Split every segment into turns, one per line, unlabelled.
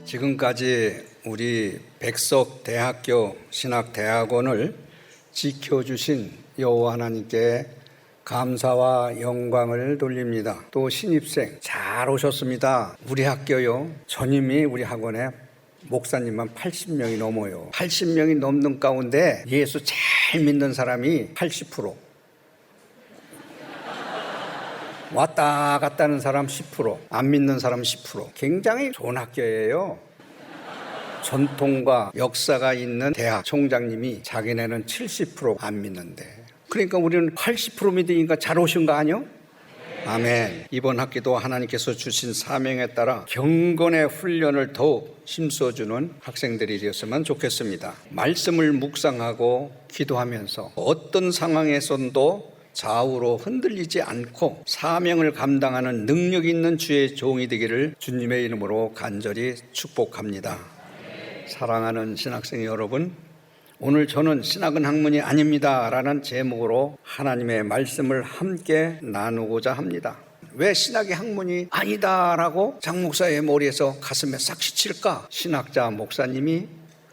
지금까지 우리 백석대학교 신학대학원을 지켜주신 여호와 하나님께 감사와 영광을 돌립니다. 또 신입생 잘 오셨습니다. 우리 학교요, 전임이 우리 학원에 목사님만 80명이 넘어요. 80명이 넘는 가운데 예수 잘 믿는 사람이 80%, 왔다 갔다 하는 사람 10%, 안 믿는 사람 10%. 굉장히 좋은 학교예요. 전통과 역사가 있는 대학 총장님이 자기네는 70% 안 믿는데, 그러니까 우리는 80% 믿으니까 잘 오신 거 아니요? 아멘. 이번 학기도 하나님께서 주신 사명에 따라 경건의 훈련을 더욱 힘써주는 학생들이 되었으면 좋겠습니다. 말씀을 묵상하고 기도하면서 어떤 상황에서도 좌우로 흔들리지 않고 사명을 감당하는 능력 있는 주의 종이 되기를 주님의 이름으로 간절히 축복합니다. 사랑하는 신학생 여러분, 오늘 저는 신학은 학문이 아닙니다 라는 제목으로 하나님의 말씀을 함께 나누고자 합니다. 왜 신학이 학문이 아니다 라고 장 목사의 머리에서 가슴에 싹 스칠까? 신학자 목사님이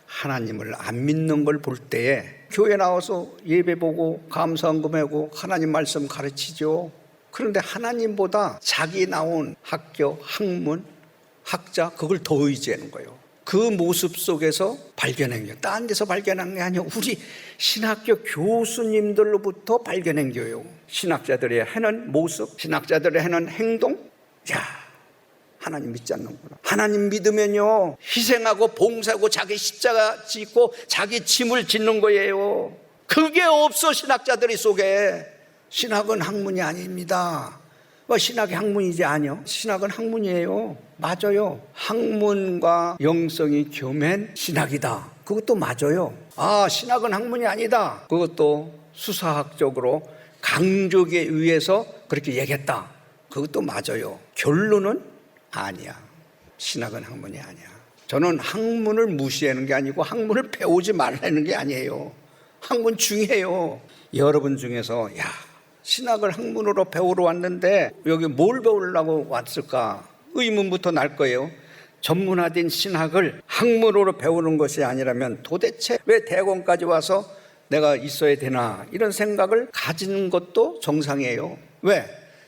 하나님을 안 믿는 걸 볼 때에 교회 나와서 예배 보고 감사헌금하고 하나님 말씀 가르치죠. 그런데 하나님보다 자기 나온 학교, 학문, 학자, 그걸 더 의지하는 거예요. 그 모습 속에서 발견한 게, 딴 데서 발견한 게 아니에요. 우리 신학교 교수님들로부터 발견한 거예요. 신학자들이 하는 모습, 신학자들이 하는 행동. 야, 하나님 믿지 않는구나. 하나님 믿으면요, 희생하고 봉사하고 자기 십자가 짓고 자기 짐을 짓는 거예요. 그게 없어, 신학자들이 속에. 신학은 학문이 아닙니다. 신학이 학문이지 아니요? 신학은 학문이에요. 맞아요. 학문과 영성이 겸한 신학이다. 그것도 맞아요. 신학은 학문이 아니다. 그것도 수사학적으로 강조에 의해서 그렇게 얘기했다. 그것도 맞아요. 결론은 아니야. 신학은 학문이 아니야. 저는 학문을 무시하는 게 아니고 학문을 배우지 말라는 게 아니에요. 학문 중요해요. 여러분 중에서 신학을 학문으로 배우러 왔는데 여기 뭘 배우려고 왔을까? 의문부터 날 거예요. 전문화된 신학을 학문으로 배우는 것이 아니라면 도대체 왜 대학원까지 와서 내가 있어야 되나, 이런 생각을 가지는 것도 정상이에요. 왜?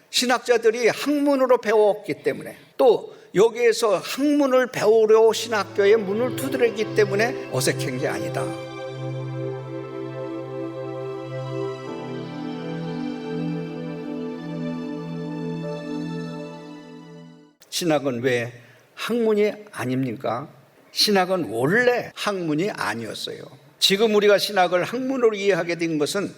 신학자들이 학문으로 배웠기 때문에, 또 여기에서 학문을 배우려 신학교의 문을 두드렸기 때문에 어색한 게 아니다. 신학은 왜 학문이 아닙니까? 신학은 원래 학문이 아니었어요. 지금 우리가 신학을 학문으로 이해하게 된 것은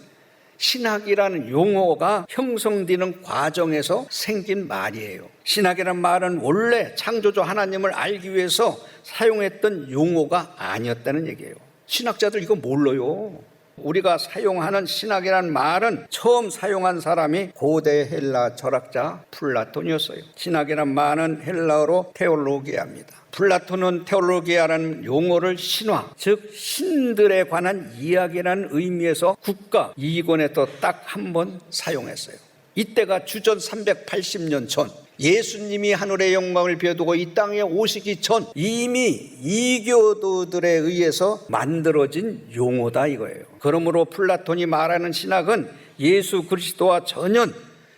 신학이라는 용어가 형성되는 과정에서 생긴 말이에요. 신학이라는 말은 원래 창조주 하나님을 알기 위해서 사용했던 용어가 아니었다는 얘기예요. 신학자들 이거 몰라요. 우리가 사용하는 신학이라는 말은 처음 사용한 사람이 고대 헬라 철학자 플라톤이었어요. 신학이라는 말은 헬라어로 테올로기아입니다. 플라톤은 테올로기아라는 용어를 신화, 즉 신들에 관한 이야기라는 의미에서 국가 2권에 딱 한 번 사용했어요. 이때가 주전 380년 전, 예수님이 하늘의 영광을 비워두고 이 땅에 오시기 전 이미 이교도들에 의해서 만들어진 용어다 이거예요. 그러므로 플라톤이 말하는 신학은 예수 그리스도와 전혀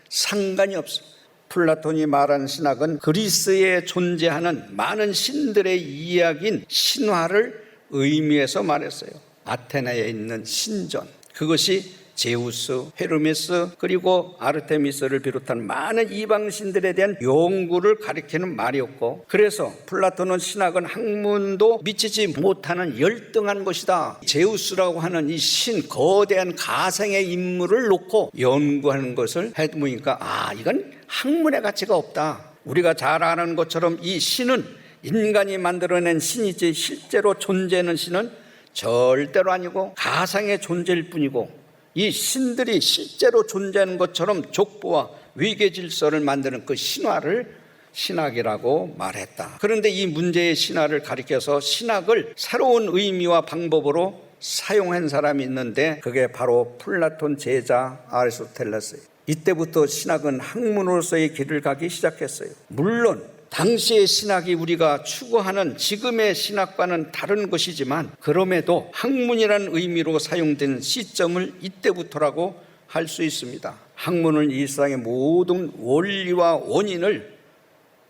상관이 없어요. 플라톤이 말하는 신학은 그리스에 존재하는 많은 신들의 이야기인 신화를 의미해서 말했어요. 아테네에 있는 신전, 그것이 제우스, 헤르메스, 그리고 아르테미스를 비롯한 많은 이방신들에 대한 연구를 가리키는 말이었고, 그래서 플라톤은 신학은 학문도 미치지 못하는 열등한 것이다. 제우스라고 하는 이 신, 거대한 가상의 인물을 놓고 연구하는 것을 해보니까 이건 학문의 가치가 없다. 우리가 잘 아는 것처럼 이 신은 인간이 만들어낸 신이지 실제로 존재하는 신은 절대로 아니고 가상의 존재일 뿐이고, 이 신들이 실제로 존재하는 것처럼 족보와 위계 질서를 만드는 그 신화를 신학이라고 말했다. 그런데 이 문제의 신화를 가리켜서 신학을 새로운 의미와 방법으로 사용한 사람이 있는데, 그게 바로 플라톤 제자 아리스토텔레스예요. 이때부터 신학은 학문으로서의 길을 가기 시작했어요. 물론 당시의 신학이 우리가 추구하는 지금의 신학과는 다른 것이지만 그럼에도 학문이라는 의미로 사용된 시점을 이때부터라고 할 수 있습니다. 학문은 이 세상의 모든 원리와 원인을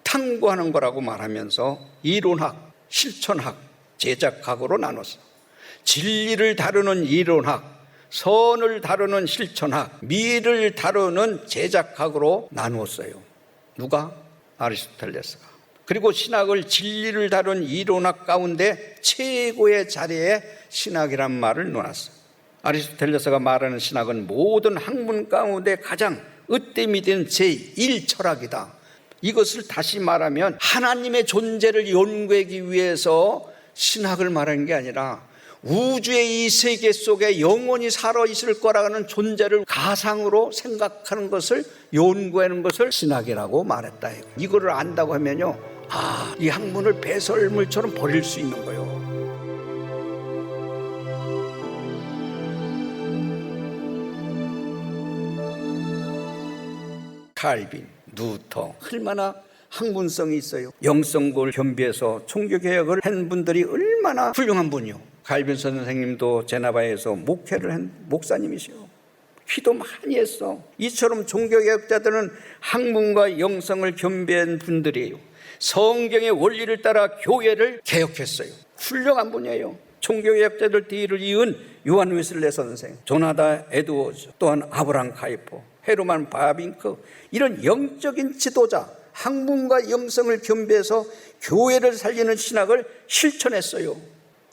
탐구하는 거라고 말하면서 이론학, 실천학, 제작학으로 나눴어. 진리를 다루는 이론학, 선을 다루는 실천학, 미를 다루는 제작학으로 나누었어요. 누가? 아리스토텔레스가. 그리고 신학을 진리를 다룬 이론학 가운데 최고의 자리에 신학이란 말을 놓았어요. 아리스토텔레스가 말하는 신학은 모든 학문 가운데 가장 으뜸이 된 제1철학이다. 이것을 다시 말하면 하나님의 존재를 연구하기 위해서 신학을 말하는 게 아니라 우주의 이 세계 속에 영원히 살아있을 거라는 존재를 가상으로 생각하는 것을 연구하는 것을 신학이라고 말했다. 이거를 안다고 하면요, 이 학문을 배설물처럼 버릴 수 있는 거예요. 칼빈, 루터, 얼마나 학문성이 있어요. 영성을 겸비해서 종교개혁을 한 분들이 얼마나 훌륭한 분이요. 칼빈 선생님도 제네바에서 목회를 한 목사님이시요. 기도 많이 했어. 이처럼 종교개혁자들은 학문과 영성을 겸비한 분들이에요. 성경의 원리를 따라 교회를 개혁했어요. 훌륭한 분이에요. 종교개혁자들 뒤를 이은 요한 웨슬레 선생, 조나단 에드워즈, 또한 아브라함 카이퍼, 헤르만 바빙크, 이런 영적인 지도자, 학문과 영성을 겸비해서 교회를 살리는 신학을 실천했어요.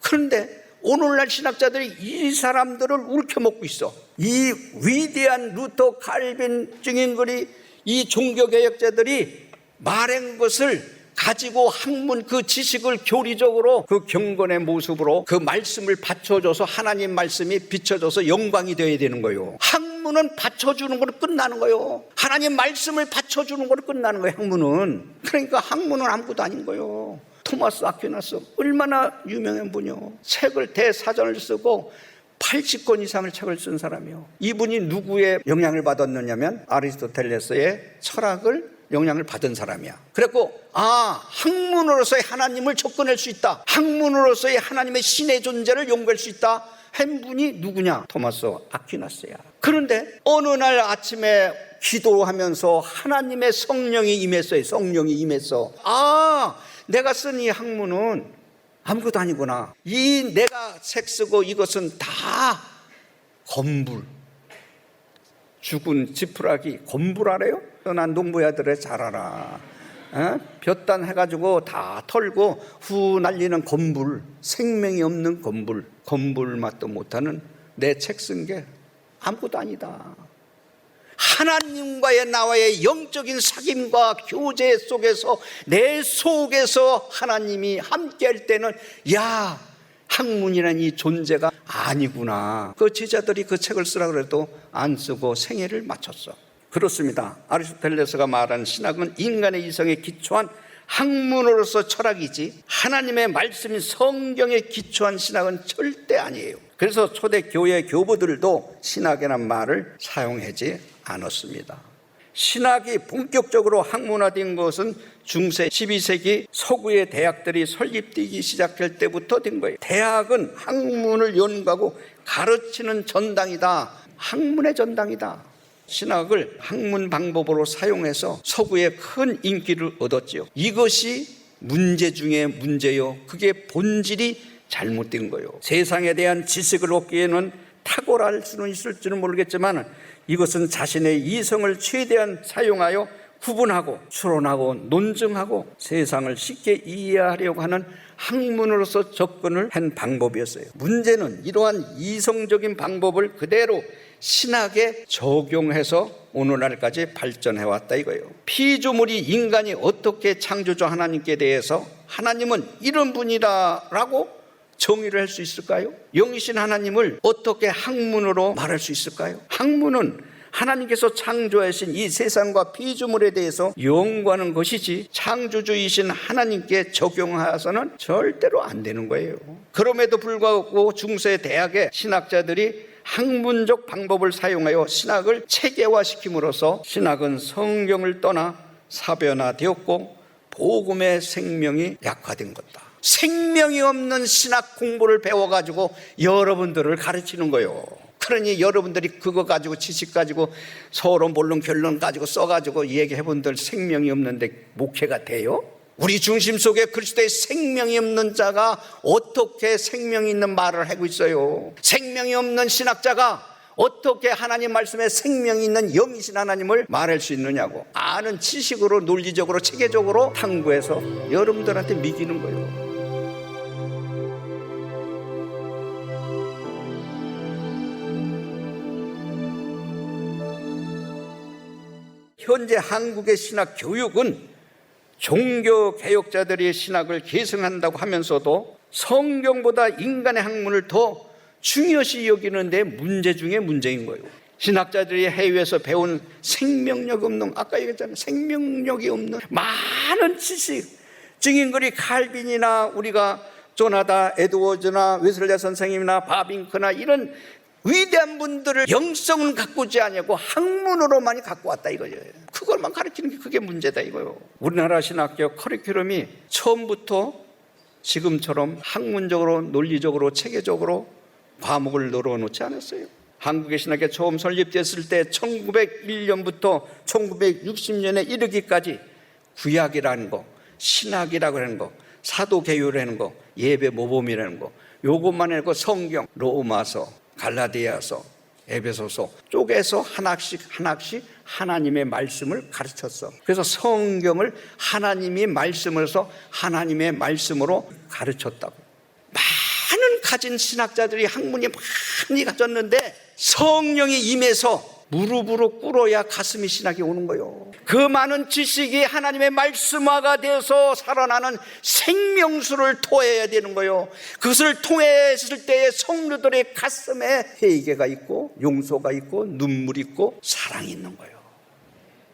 그런데 오늘날 신학자들이 이 사람들을 울켜먹고 있어. 이 위대한 루터, 칼빈, 증인글이, 이 종교개혁자들이 말한 것을 가지고 학문 그 지식을 교리적으로 그 경건의 모습으로 그 말씀을 받쳐줘서 하나님 말씀이 비춰져서 영광이 되어야 되는 거예요. 학문은 받쳐주는 거로 끝나는 거예요. 하나님 말씀을 받쳐주는 거로 끝나는 거예요. 학문은. 그러니까 학문은 아무것도 아닌 거예요. 토마스 아퀴나스 얼마나 유명한 분이요. 책을 대사전을 쓰고 80권 이상의 책을 쓴 사람이요. 이분이 누구의 영향을 받았느냐면 아리스토텔레스의 철학을 영향을 받은 사람이야. 그래갖고 학문으로서의 하나님을 접근할 수 있다. 학문으로서의 하나님의 신의 존재를 연구할 수 있다 한 분이 누구냐? 토마스 아퀴나스야. 그런데 어느 날 아침에 기도하면서 하나님의 성령이 임했어요. 성령이 임했어. 내가 쓴 이 학문은 아무것도 아니구나. 이 내가 책 쓰고 이것은 다 건불. 죽은 지푸라기 건불 알아요? 난 농부야들에 잘 알아. 볕단 해가지고 다 털고 후 날리는 건불, 생명이 없는 건불, 건불 맛도 못하는 내 책 쓴 게 아무것도 아니다. 하나님과의 나와의 영적인 사귐과 교제 속에서 내 속에서 하나님이 함께할 때는 학문이라는 이 존재가 아니구나. 그 제자들이 그 책을 쓰라고 해도 안 쓰고 생애를 마쳤어. 그렇습니다. 아리스토텔레스가 말하는 신학은 인간의 이성에 기초한 학문으로서 철학이지 하나님의 말씀인 성경에 기초한 신학은 절대 아니에요. 그래서 초대 교회 교부들도 신학이라는 말을 사용하지 않았습니다. 신학이 본격적으로 학문화된 것은 중세 12세기 서구의 대학들이 설립되기 시작할 때부터 된 거예요. 대학은 학문을 연구하고 가르치는 전당이다. 학문의 전당이다. 신학을 학문 방법으로 사용해서 서구에 큰 인기를 얻었지요. 이것이 문제 중에 문제요. 그게 본질이 잘못된 거예요. 세상에 대한 지식을 얻기에는 탁월할 수는 있을지는 모르겠지만 이것은 자신의 이성을 최대한 사용하여 구분하고 추론하고 논증하고 세상을 쉽게 이해하려고 하는 학문으로서 접근을 한 방법이었어요. 문제는 이러한 이성적인 방법을 그대로 신학에 적용해서 오늘날까지 발전해왔다 이거예요. 피조물이 인간이 어떻게 창조주 하나님께 대해서 하나님은 이런 분이다라고 정의를 할 수 있을까요? 영이신 하나님을 어떻게 학문으로 말할 수 있을까요? 학문은 하나님께서 창조하신 이 세상과 피조물에 대해서 연구하는 것이지 창조주이신 하나님께 적용해서는 절대로 안 되는 거예요. 그럼에도 불구하고 중세 대학의 신학자들이 학문적 방법을 사용하여 신학을 체계화시킴으로써 신학은 성경을 떠나 사변화되었고 복음의 생명이 약화된 거다. 생명이 없는 신학 공부를 배워가지고 여러분들을 가르치는 거예요. 그러니 여러분들이 그거 가지고 지식 가지고 서로 본론 결론 가지고 써가지고 얘기해본들 생명이 없는데 목회가 돼요? 우리 중심 속에 그리스도의 생명이 없는 자가 어떻게 생명이 있는 말을 하고 있어요? 생명이 없는 신학자가 어떻게 하나님 말씀에 생명이 있는 영이신 하나님을 말할 수 있느냐고. 아는 지식으로 논리적으로 체계적으로 탐구해서 여러분들한테 미기는 거예요. 현재 한국의 신학 교육은 종교 개혁자들이 신학을 계승한다고 하면서도 성경보다 인간의 학문을 더 중요시 여기는데 문제 중에 문제인 거예요. 신학자들이 해외에서 배운 생명력 없는, 아까 얘기했잖아요, 생명력이 없는 많은 지식, 증인글이 칼빈이나 우리가 조나다 에드워즈나 웨슬레 선생님이나 바빙크나 이런 위대한 분들을 영성은 가꾸지 않냐고 학문으로만 갖고 왔다 이거예요. 그걸만 가르치는 게 그게 문제다 이거예요. 우리나라 신학교 커리큘럼이 처음부터 지금처럼 학문적으로 논리적으로 체계적으로 과목을 넣어놓지 않았어요. 한국의 신학이 처음 설립됐을 때 1901년부터 1960년에 이르기까지 구약이라는 거, 신학이라고 하는 거, 사도계율이라는 거, 예배 모범이라는 거, 요것만 해도 성경, 로마서, 갈라디아서, 에베소서 쪼개서 하나씩 하나님의 말씀을 가르쳤어. 그래서 성경을 하나님이 말씀으로서 하나님의 말씀으로 가르쳤다고. 많은 가진 신학자들이 학문이 많이 가졌는데 성령이 임해서 무릎으로 꿇어야 가슴이 신학이 오는 거예요. 그 많은 지식이 하나님의 말씀화가 되어서 살아나는 생명수를 토해야 되는 거예요. 그것을 통했을 때에 성도들의 가슴에 회개가 있고 용서가 있고 눈물이 있고 사랑이 있는 거예요.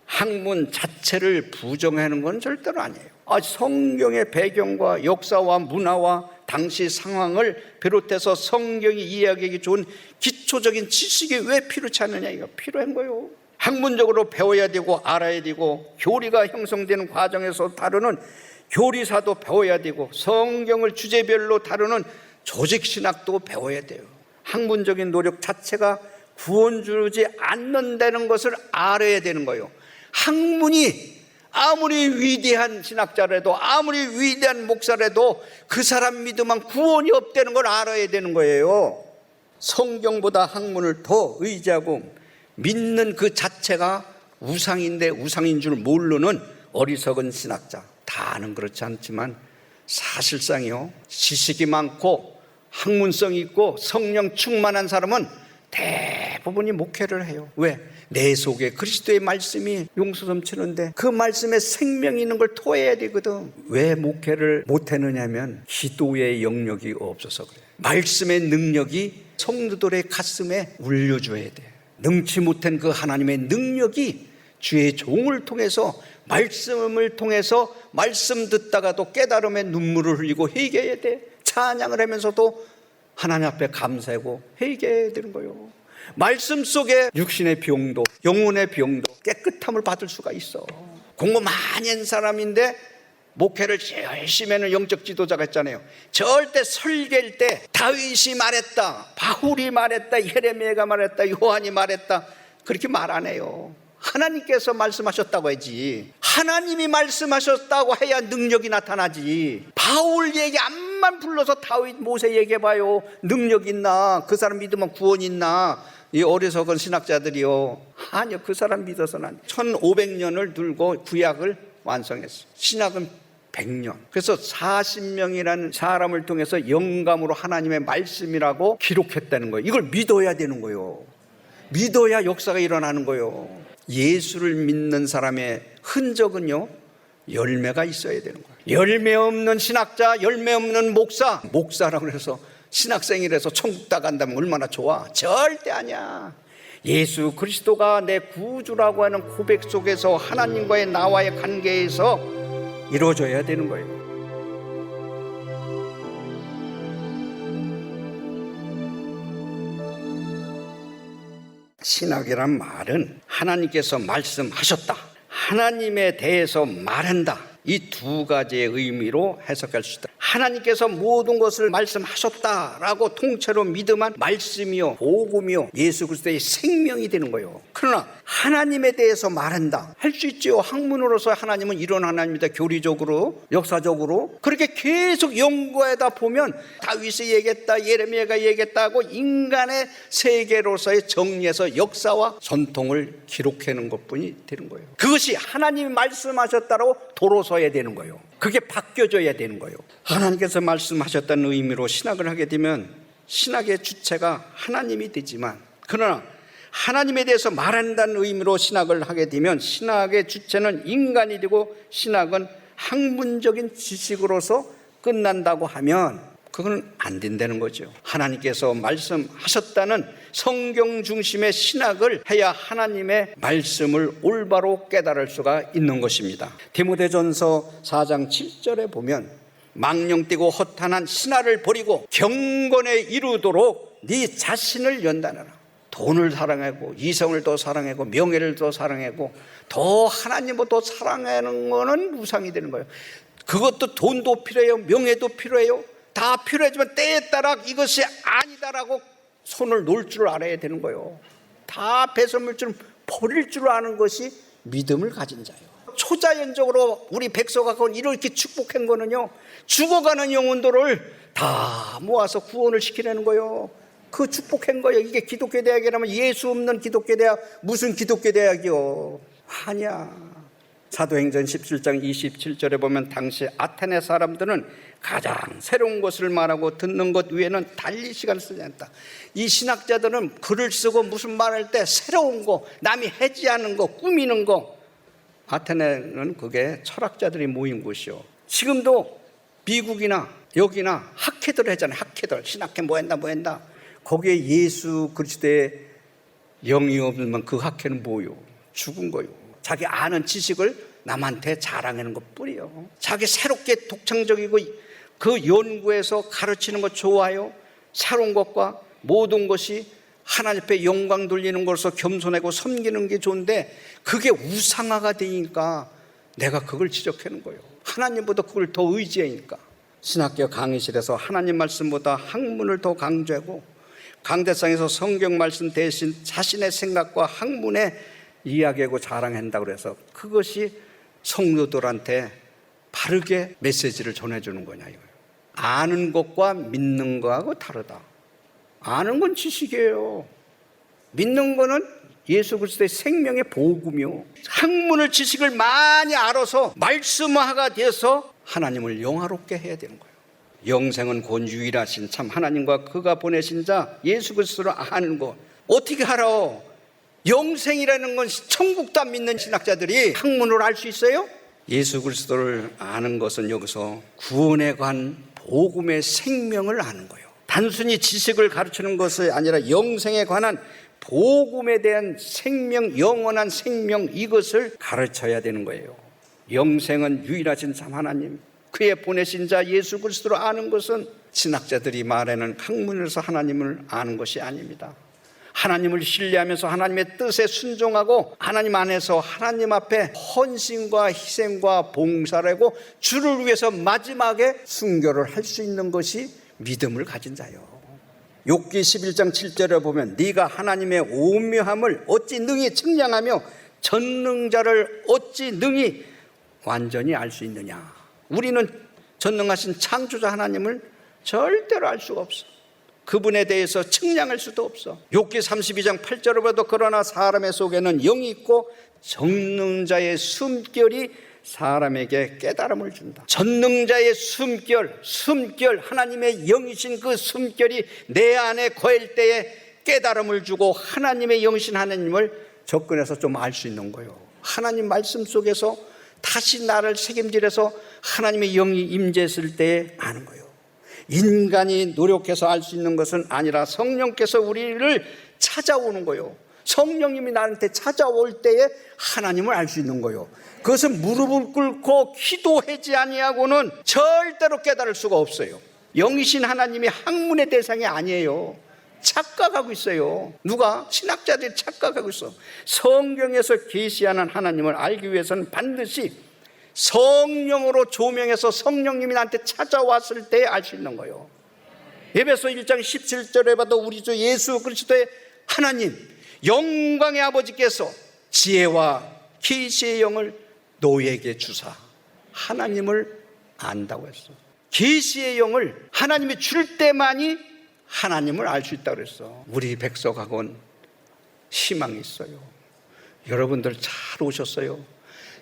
학문 자체를 부정하는 건 절대로 아니에요. 성경의 배경과 역사와 문화와 당시 상황을 비롯해서 성경이 이해하기 좋은 기초적인 지식이 왜 필요치 않느냐, 이거 필요한 거예요. 학문적으로 배워야 되고 알아야 되고 교리가 형성되는 과정에서 다루는 교리사도 배워야 되고 성경을 주제별로 다루는 조직신학도 배워야 돼요. 학문적인 노력 자체가 구원 주지 않는다는 것을 알아야 되는 거예요. 학문이 아무리 위대한 신학자라도 아무리 위대한 목사라도 그 사람 믿으면 구원이 없다는 걸 알아야 되는 거예요. 성경보다 학문을 더 의지하고 믿는 그 자체가 우상인데 우상인 줄 모르는 어리석은 신학자, 다는 그렇지 않지만 사실상요, 지식이 많고 학문성이 있고 성령 충만한 사람은 대부분이 목회를 해요. 왜? 내 속에 그리스도의 말씀이 용수 넘치는데 그 말씀에 생명이 있는 걸 토해야 되거든. 왜 목회를 못하느냐면 기도의 영역이 없어서 그래. 말씀의 능력이 성도들의 가슴에 울려줘야 돼. 능치 못한 그 하나님의 능력이 주의 종을 통해서 말씀을 통해서 말씀 듣다가도 깨달음의 눈물을 흘리고 회개해야 돼. 찬양을 하면서도 하나님 앞에 감사하고 회개해야 되는 거예요. 말씀 속에 육신의 병도 영혼의 병도 깨끗함을 받을 수가 있어. 공부 많이 한 사람인데 목회를 열심히 하는 영적 지도자가 있잖아요. 절대 설계일 때 다윗이 말했다, 바울이 말했다, 예레미야가 말했다, 요한이 말했다 그렇게 말 안 해요. 하나님께서 말씀하셨다고 하지. 하나님이 말씀하셨다고 해야 능력이 나타나지. 바울 얘기 암만 불러서 다윗 모세 얘기해봐요. 능력 있나? 그 사람 믿으면 구원 있나? 이 어리석은 신학자들이요, 아니요, 그 사람 믿어서는 1500년을 들고 구약을 완성했어. 신학은 100년. 그래서 40명이라는 사람을 통해서 영감으로 하나님의 말씀이라고 기록했다는 거예요. 이걸 믿어야 되는 거예요. 믿어야 역사가 일어나는 거예요. 예수를 믿는 사람의 흔적은요, 열매가 있어야 되는 거예요. 열매 없는 신학자, 열매 없는 목사라고 해서 신학생이라서 천국 다 간다면 얼마나 좋아? 절대 아니야. 예수 그리스도가 내 구주라고 하는 고백 속에서 하나님과의 나와의 관계에서 이루어져야 되는 거예요. 신학이란 말은 하나님께서 말씀하셨다, 하나님에 대해서 말한다, 이 두 가지의 의미로 해석할 수 있다. 하나님께서 모든 것을 말씀하셨다라고 통째로 믿으면 말씀이요, 복음이요, 예수 그리스도의 생명이 되는 거예요. 그러나 하나님에 대해서 말한다 할 수 있죠. 학문으로서 하나님은 이런 하나님이다. 교리적으로, 역사적으로 그렇게 계속 연구하다 보면 다윗이 얘기했다, 예레미야가 얘기했다고 인간의 세계로서의 정리해서 역사와 전통을 기록하는 것뿐이 되는 거예요. 그것이 하나님이 말씀하셨다고 도로 서야 되는 거예요. 그게 바뀌어져야 되는 거예요. 하나님께서 말씀하셨다는 의미로 신학을 하게 되면 신학의 주체가 하나님이 되지만, 그러나 하나님에 대해서 말한다는 의미로 신학을 하게 되면 신학의 주체는 인간이 되고 신학은 학문적인 지식으로서 끝난다고 하면 그건 안 된다는 거죠. 하나님께서 말씀하셨다는 성경 중심의 신학을 해야 하나님의 말씀을 올바로 깨달을 수가 있는 것입니다. 디모데전서 4장 7절에 보면 망령되고 허탄한 신화를 버리고 경건에 이루도록 네 자신을 연단하라. 돈을 사랑하고 이성을 더 사랑하고 명예를 더 사랑하고 더 하나님을 더 사랑하는 거는 우상이 되는 거예요. 그것도 돈도 필요해요. 명예도 필요해요. 다 필요하지만 때에 따라 이것이 아니다라고 손을 놓을 줄 알아야 되는 거예요. 다 배설물처럼 버릴 줄 아는 것이 믿음을 가진 자예요. 초자연적으로 우리 백성가 이렇게 축복한 거는요, 죽어가는 영혼들을 다 모아서 구원을 시키려는 거예요. 그 축복한 거예요. 이게 기독교 대학이라면 예수 없는 기독교 대학, 무슨 기독교 대학이요? 아니야. 사도행전 17장 27절에 보면 당시 아테네 사람들은 가장 새로운 것을 말하고 듣는 것 외에는 달리 시간을 쓰지 않다. 이 신학자들은 글을 쓰고 무슨 말할 때 새로운 거, 남이 해지하는 거, 꾸미는 거. 아테네는 그게 철학자들이 모인 곳이요. 지금도 미국이나 여기나 학회들 하잖아요. 학회들, 신학회 뭐 한다. 거기에 예수 그리스도의 영이 없으면 그 학회는 뭐요? 죽은 거요. 자기 아는 지식을 남한테 자랑하는 것뿐이요. 자기 새롭게 독창적이고 그 연구에서 가르치는 것 좋아요. 새로운 것과 모든 것이 하나님 앞에 영광 돌리는 것으로 겸손하고 섬기는 게 좋은데 그게 우상화가 되니까 내가 그걸 지적하는 거예요. 하나님보다 그걸 더 의지하니까. 신학교 강의실에서 하나님 말씀보다 학문을 더 강조하고 강대상에서 성경 말씀 대신 자신의 생각과 학문에 이야기하고 자랑한다고 그래서 그것이 성도들한테 바르게 메시지를 전해주는 거냐 이거예요. 아는 것과 믿는 거하고 다르다. 아는 건 지식이에요. 믿는 거는 예수 그리스도의 생명의 복음이요. 학문을 지식을 많이 알아서 말씀화가 돼서 하나님을 영화롭게 해야 되는 거예요. 영생은 곧 유일하신 참 하나님과 그가 보내신 자 예수 그리스도를 아는 것. 어떻게 알아? 영생이라는 건 천국도 안 믿는 신학자들이 학문으로 알 수 있어요? 예수 그리스도를 아는 것은 여기서 구원에 관한 복음의 생명을 아는 거예요. 단순히 지식을 가르치는 것이 아니라 영생에 관한 복음에 대한 생명, 영원한 생명, 이것을 가르쳐야 되는 거예요. 영생은 유일하신 참 하나님, 그의 보내신 자 예수 그리스도를 아는 것은 신학자들이 말하는 학문에서 하나님을 아는 것이 아닙니다. 하나님을 신뢰하면서 하나님의 뜻에 순종하고 하나님 안에서 하나님 앞에 헌신과 희생과 봉사를 하고 주를 위해서 마지막에 순교를 할 수 있는 것이 믿음을 가진 자요. 욥기 11장 7절에 보면 네가 하나님의 오묘함을 어찌 능히 측량하며 전능자를 어찌 능히 완전히 알 수 있느냐. 우리는 전능하신 창조자 하나님을 절대로 알 수가 없어. 그분에 대해서 측량할 수도 없어. 욥기 32장 8절을 봐도 그러나 사람의 속에는 영이 있고 전능자의 숨결이 사람에게 깨달음을 준다. 전능자의 숨결 하나님의 영이신 그 숨결이 내 안에 거할 때에 깨달음을 주고 하나님의 영이신 하나님을 접근해서 좀 알 수 있는 거예요. 하나님 말씀 속에서 다시 나를 책임질해서 하나님의 영이 임재했을 때에 아는 거예요. 인간이 노력해서 알 수 있는 것은 아니라 성령께서 우리를 찾아오는 거예요. 성령님이 나한테 찾아올 때에 하나님을 알 수 있는 거예요. 그것은 무릎을 꿇고 기도하지 아니하고는 절대로 깨달을 수가 없어요. 영이신 하나님이 학문의 대상이 아니에요. 착각하고 있어요. 누가? 신학자들이 착각하고 있어. 성경에서 계시하는 하나님을 알기 위해서는 반드시 성령으로 조명해서 성령님이 나한테 찾아왔을 때 알 수 있는 거예요. 에베소 1장 17절에 봐도 우리 주 예수 그리스도의 하나님 영광의 아버지께서 지혜와 계시의 영을 너희에게 주사 하나님을 안다고 했어. 계시의 영을 하나님이 줄 때만이 하나님을 알 수 있다고 그랬어. 우리 백성하고는 희망이 있어요. 여러분들 잘 오셨어요.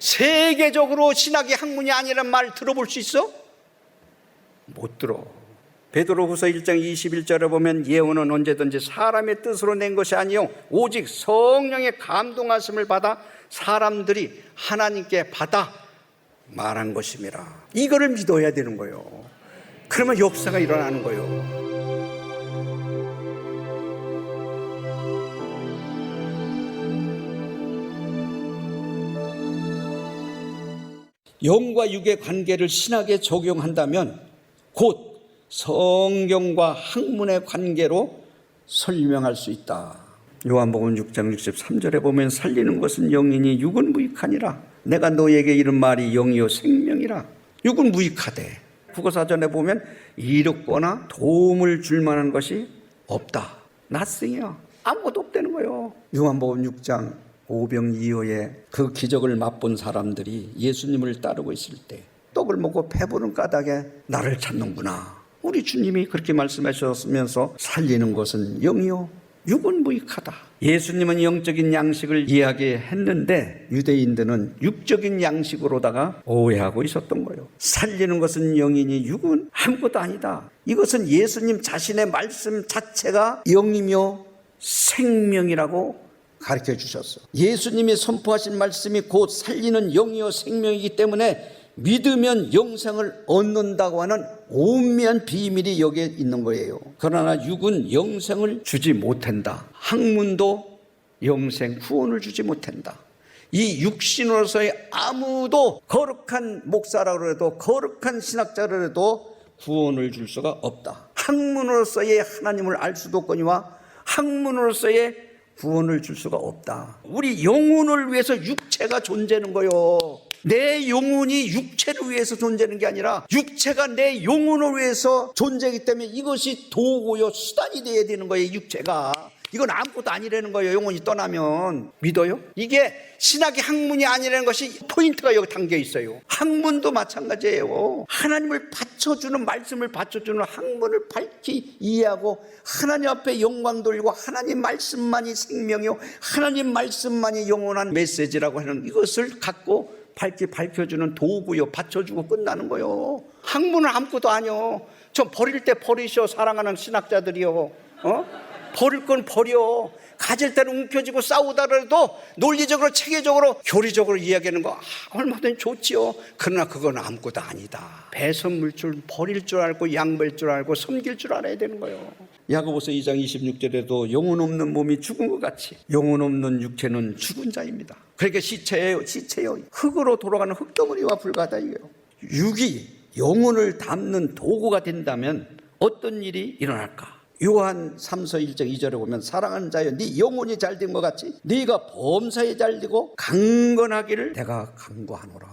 세계적으로 신학의 학문이 아니란 말 들어볼 수 있어? 못 들어. 베드로후서 1장 21절에 보면 예언은 언제든지 사람의 뜻으로 낸 것이 아니요 오직 성령의 감동하심을 받아 사람들이 하나님께 받아 말한 것임이라. 이거를 믿어야 되는 거예요. 그러면 역사가 일어나는 거예요. 영과 육의 관계를 신학에 적용한다면 곧 성경과 학문의 관계로 설명할 수 있다. 요한복음 6장 63절에 보면 살리는 것은 영이니 육은 무익하니라. 내가 너에게 이른 말이 영이요 생명이라. 육은 무익하되 국어사전에 보면 이롭거나 도움을 줄 만한 것이 없다. 낫승이야. 아무것도 없다는 거예요. 요한복음 6장 오병이어의 그 기적을 맛본 사람들이 예수님을 따르고 있을 때 떡을 먹고 배부른 까닭에 나를 찾는구나. 우리 주님이 그렇게 말씀하셨으면서 살리는 것은 영이요 육은 무익하다. 예수님은 영적인 양식을 이야기했는데 유대인들은 육적인 양식으로다가 오해하고 있었던 거예요. 살리는 것은 영이니 육은 아무것도 아니다. 이것은 예수님 자신의 말씀 자체가 영이며 생명이라고 가르쳐 주셨어. 예수님이 선포하신 말씀이 곧 살리는 영이요 생명이기 때문에 믿으면 영생을 얻는다고 하는 오묘한 비밀이 여기에 있는 거예요. 그러나 육은 영생을 주지 못한다. 학문도 영생 구원을 주지 못한다. 이 육신으로서의 아무도 거룩한 목사라고 해도 거룩한 신학자라 해도 구원을 줄 수가 없다. 학문으로서의 하나님을 알 수도 없거니와 학문으로서의 구원을 줄 수가 없다. 우리 영혼을 위해서 육체가 존재하는 거예요. 내 영혼이 육체를 위해서 존재하는 게 아니라 육체가 내 영혼을 위해서 존재하기 때문에 이것이 도구요 수단이 되어야 되는 거예요. 육체가 이건 아무것도 아니라는 거예요. 영혼이 떠나면. 믿어요? 이게 신학의 학문이 아니라는 것이 포인트가 여기 담겨 있어요. 학문도 마찬가지예요. 하나님을 받쳐주는 말씀을 받쳐주는 학문을 밝히 이해하고 하나님 앞에 영광 돌리고 하나님 말씀만이 생명이요 하나님 말씀만이 영원한 메시지라고 하는 이것을 갖고 밝히 밝혀주는 도구요. 받쳐주고 끝나는 거요. 학문은 아무것도 아니요. 좀 버릴 때 버리셔. 사랑하는 신학자들이요. 버릴 건 버려. 가질 때는 움켜쥐고 싸우다라도 논리적으로 체계적으로 교리적으로 이야기하는 거 얼마든지 좋지요. 그러나 그건 아무것도 아니다. 배선물줄 버릴 줄 알고 양보할 줄 알고 섬길 줄 알아야 되는 거예요. 야고보서 2장 26절에도 영혼 없는 몸이 죽은 것 같이 영혼 없는 육체는 죽은 자입니다. 그러니까 시체예요. 흙으로 돌아가는 흙덩어리와 불과하다 이거예요. 육이 영혼을 담는 도구가 된다면 어떤 일이 일어날까? 요한 3서 1장 2절에 보면 사랑하는 자여 네 영혼이 잘된 것 같이 네가 범사에 잘되고 강건하기를 내가 간구하노라.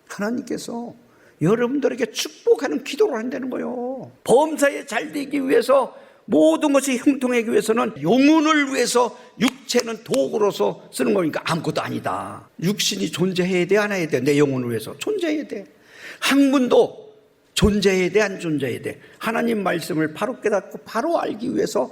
하나님께서 여러분들에게 축복하는 기도를 한다는 거예요. 범사에 잘되기 위해서 모든 것이 형통하기 위해서는 영혼을 위해서 육체는 도구로서 쓰는 거니까 아무것도 아니다. 육신이 존재해야 돼 안 해야 돼? 내 영혼을 위해서 존재해야 돼. 학문도 존재해야 돼 안 존재해야 돼? 하나님 말씀을 바로 깨닫고 바로 알기 위해서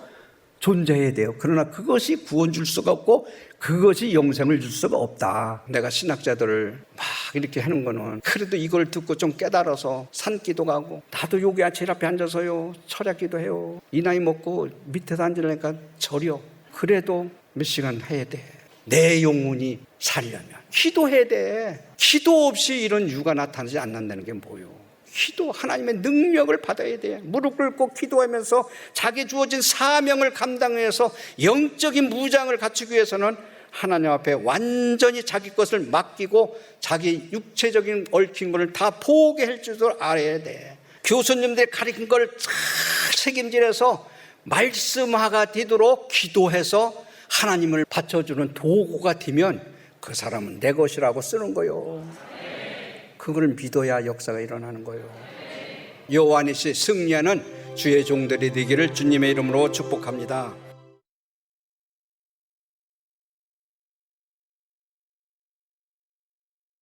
존재해야 돼요. 그러나 그것이 구원 줄 수가 없고 그것이 영생을 줄 수가 없다. 내가 신학자들을 막 이렇게 하는 거는 그래도 이걸 듣고 좀 깨달아서 산기도 가고 나도 여기 제일 앞에 앉아서요 철학기도 해요. 이 나이 먹고 밑에서 앉으려니까 절여. 그래도 몇 시간 해야 돼. 내 영혼이 살려면 기도해야 돼. 기도 없이 이런 유가 나타나지 않는다는 게 뭐예요? 기도, 하나님의 능력을 받아야 돼. 무릎 꿇고 기도하면서 자기 주어진 사명을 감당해서 영적인 무장을 갖추기 위해서는 하나님 앞에 완전히 자기 것을 맡기고 자기 육체적인 얽힌 것을 다 포기할 줄도 알아야 돼. 교수님들이 가르친 걸 잘 책임질해서 말씀화가 되도록 기도해서 하나님을 받쳐주는 도구가 되면 그 사람은 내 것이라고 쓰는 거요. 그걸 믿어야 역사가 일어나는 거예요. 요한이 씨 승리하는 주의 종들이 되기를 주님의 이름으로 축복합니다.